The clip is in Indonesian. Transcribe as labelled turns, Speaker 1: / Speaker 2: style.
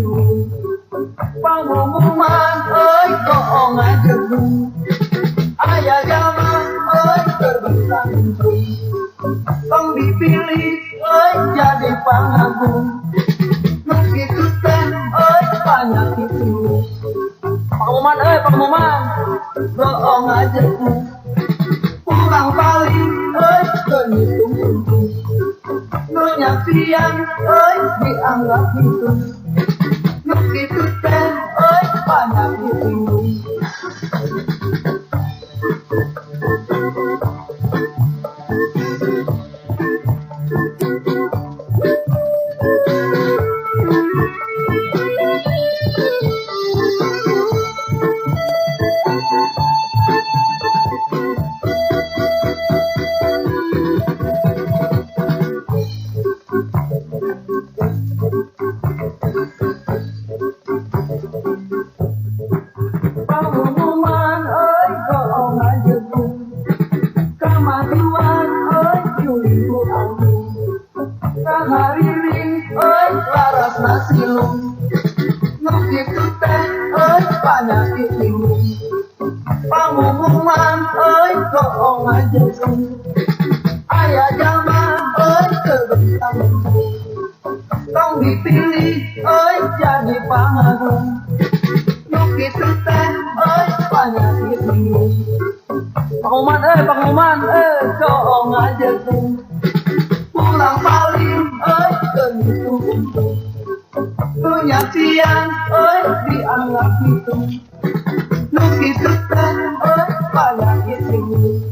Speaker 1: bingung. Pengumuman oi kok ngajebu. Ayah zaman oi terbentang bintang. Tong dipilih oi jadi pangagum. Begitu teh oi banyak itu. Pengumuman kok ngajebu. Pulang balik oi kehitung-hitung. Nunyakian oi dianggap itu. Begitu teh oi banyak itu. Pengumuman oi kok ngajebu. Kemajuan oi juliku anggung. Kahariring oi laras nasilung. Begitu teh oi banyak bingung. Pengumuman oi kok ngajebu. Ayah zaman oi terbentang bintang. Tong dipilih oi jadi pangagum. Begitu teh oi banyak bingung. Pengumuman kok ngajebu. Pulang balik oi kehitung-hitung. Nunyakian oi dianggap itu. Begitu teh oi banyak bingung.